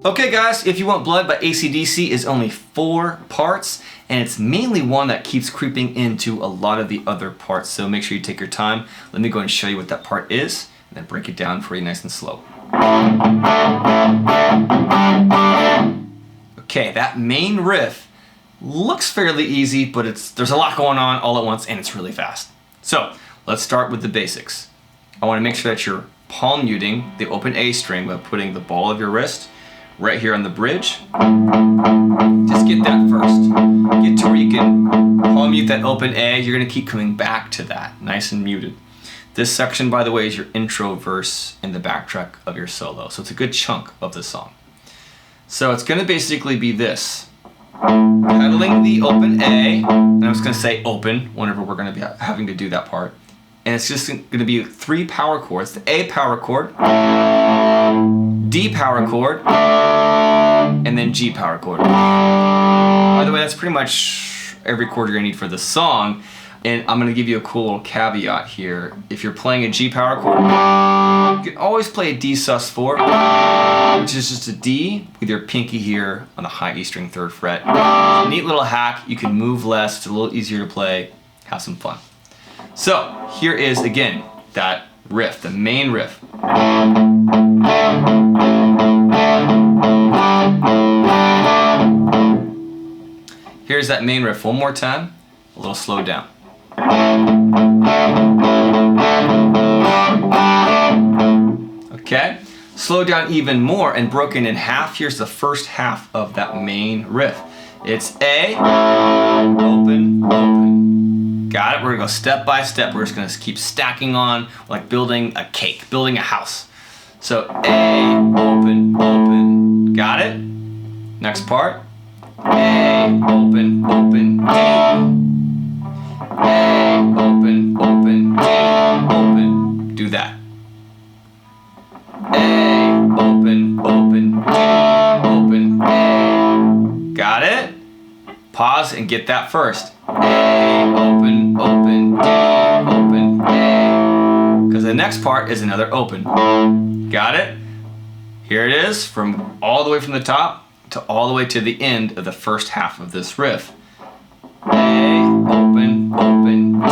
Okay guys, If You Want Blood by AC/DC is only 4 parts, and it's mainly one that keeps creeping into a lot of the other parts, so make sure you take your time. Let me go and show you what that part is, and then break it down for you nice and slow. Okay, that main riff looks fairly easy, but there's a lot going on all at once, and it's really fast. So, let's start with the basics. I want to make sure that you're palm muting the open A string by putting the ball of your wrist right here on the bridge. Just get that first. Get to where you can palm mute that open A. You're going to keep coming back to that, nice and muted. This section, by the way, is your intro verse in the backtrack of your solo, so it's a good chunk of the song. So it's going to basically be this. Pedaling the open A, and I'm just going to say open whenever we're going to be having to do that part. And it's just going to be 3 power chords. The A power chord, D power chord, and then G power chord. By the way, that's pretty much every chord you're going to need for the song. And I'm going to give you a cool little caveat here. If you're playing a G power chord, you can always play a D sus4, which is just a D with your pinky here on the high E string 3rd fret. It's a neat little hack. You can move less. It's a little easier to play. Have some fun. So here is, again, that riff, the main riff. Here's that main riff one more time, a little slowed down. Okay, slow down even more and broken in half. Here's the first half of that main riff. It's A, open, open. Got it? We're gonna go step by step. We're just gonna keep stacking on like building a cake, building a house. So A, open, open. Got it? Next part. A, open, open, D. A, open, open, D, open. Do that. A, open, open, D, open, A. Got it? Pause and get that first. A, open, open, D, open, A. Because the next part is another open. Got it? Here it is, from all the way from the top to all the way to the end of the first half of this riff. A, open, open, D,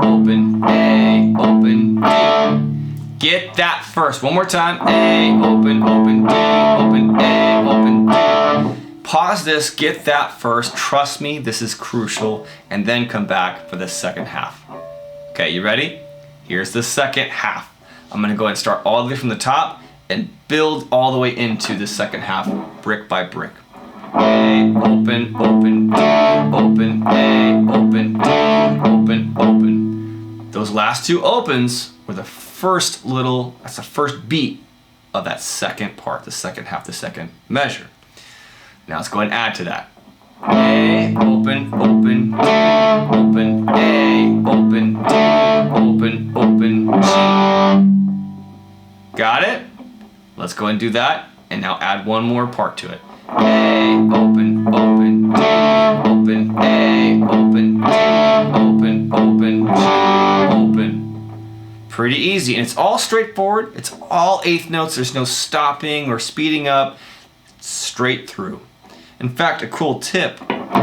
open, A, open, D. Get that first. One more time. A, open, open, D, open, A, open, D. Pause this, get that first. Trust me, this is crucial. And then come back for the second half. Okay, you ready? Here's the second half. I'm gonna go ahead and start all the way from the top and build all the way into the second half, brick by brick. A, open, open, D, open, A, open, D, open, open. Those last 2 opens were the first that's the first beat of that second part, the second half, the second measure. Now let's go ahead and add to that. A, open, open, D, open, A, open, D, open, open, G. Got it? Let's go ahead and do that, and now add one more part to it. A, open, open, D, open, A, open, D, open, open, G, open. Pretty easy, and it's all straightforward. It's all 8th notes. There's no stopping or speeding up. Straight through. In fact, a cool tip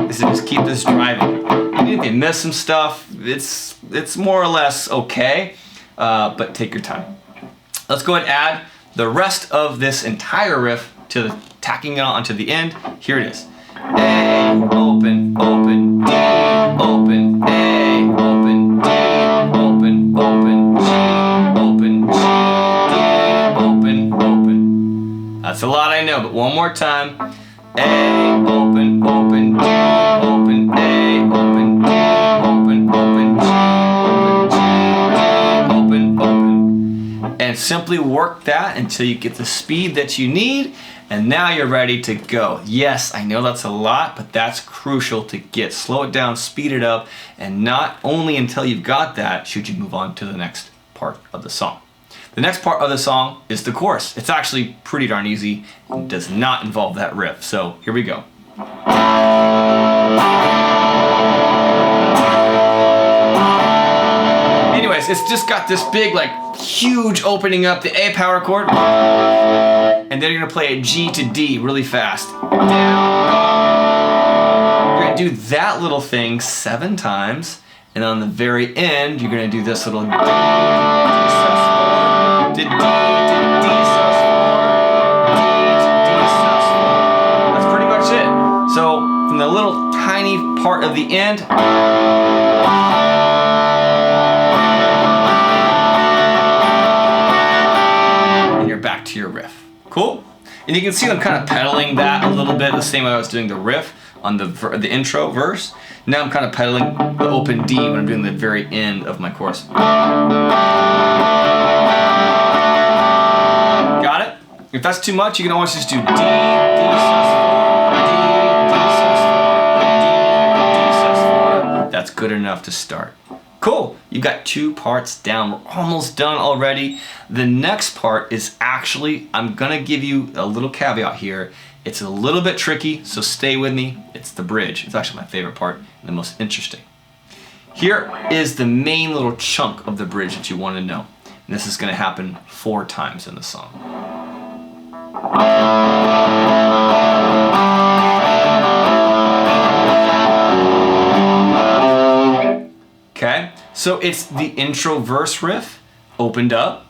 is to just keep this driving. Even if you miss some stuff, it's more or less okay, but take your time. Let's go ahead and add the rest of this entire riff to tacking it onto the end. Here it is. A, open, open, D, open, A, open, D, open, open, G, open, G, D, open, open. That's a lot, I know, but one more time. A, open, open, D, open, A, open, D, open, open, G, open, G, D, open, open. And simply work that until you get the speed that you need, and now you're ready to go. Yes, I know that's a lot, but that's crucial to get. Slow it down, speed it up, and not only until you've got that should you move on to the next part of the song. The next part of the song is the chorus. It's actually pretty darn easy and does not involve that riff. So here we go. Anyways, it's just got this big, like, huge opening up, the A power chord, and then you're gonna play a G to D really fast. Down. You're gonna do that little thing 7 times, and on the very end, you're gonna do this little D, D sus4, to D, to D sus4, D to D sus4. That's pretty much it. So from the little tiny part of the end, and you're back to your riff. Cool? And you can see I'm kind of pedaling that a little bit, the same way I was doing the riff on the intro verse. Now I'm kind of pedaling the open D when I'm doing the very end of my chorus. Got it? If that's too much, you can always just do D, D sus4, D, D sus4, D, D sus4. That's good enough to start. Cool, you got 2 parts down. We're almost done already. The next part is actually, I'm gonna give you a little caveat here. It's a little bit tricky, so stay with me. It's the bridge. It's actually my favorite part and the most interesting. Here is the main little chunk of the bridge that you want to know. And this is gonna happen 4 times in the song. Okay, so it's the intro verse riff, opened up.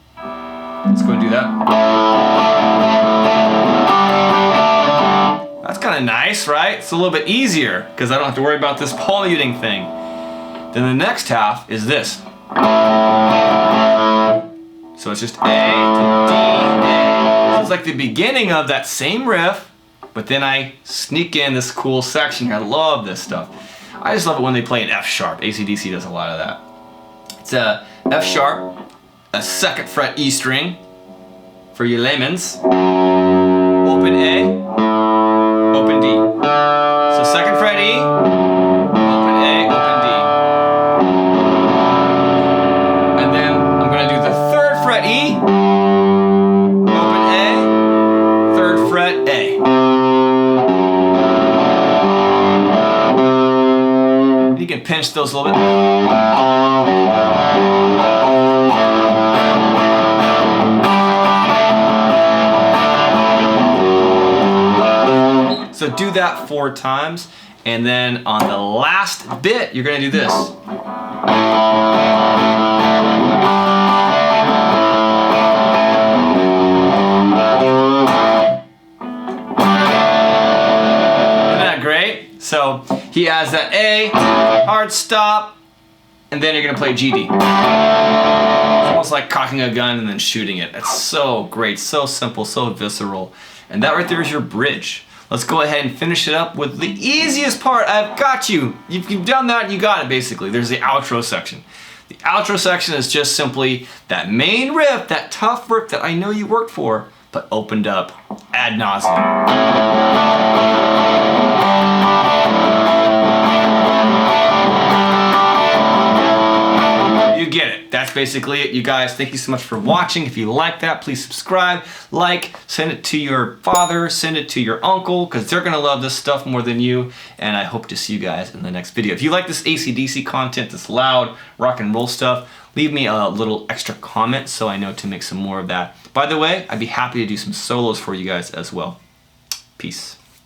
Let's go and do that. That's kind of nice, right? It's a little bit easier because I don't have to worry about this palm-muting thing. Then the next half is this. So it's just A to D, A. So it's like the beginning of that same riff, but then I sneak in this cool section here. I love this stuff. I just love it when they play an F sharp. AC/DC does a lot of that. It's a F sharp, a 2nd fret E string for you layman's, open A, open D. So 2nd fret E, open A, open D. And then I'm gonna do the 3rd fret E, open A, 3rd fret A. You can pinch those a little bit. So do that 4 times, and then on the last bit, you're gonna do this. Isn't that great? So he has that A, hard stop, and then you're gonna play G D. It's almost like cocking a gun and then shooting it. It's so great, so simple, so visceral. And that right there is your bridge. Let's go ahead and finish it up with the easiest part. I've got you. You've done that, you got it basically. There's the outro section. The outro section is just simply that main riff, that tough riff that I know you worked for, but opened up ad nauseum. You get it. That's basically it, you guys. Thank you so much for watching. If you like that, please subscribe, like, send it to your father, send it to your uncle, because they're going to love this stuff more than you. And I hope to see you guys in the next video. If you like this AC/DC content, this loud rock and roll stuff, leave me a little extra comment so I know to make some more of that. By the way, I'd be happy to do some solos for you guys as well. Peace.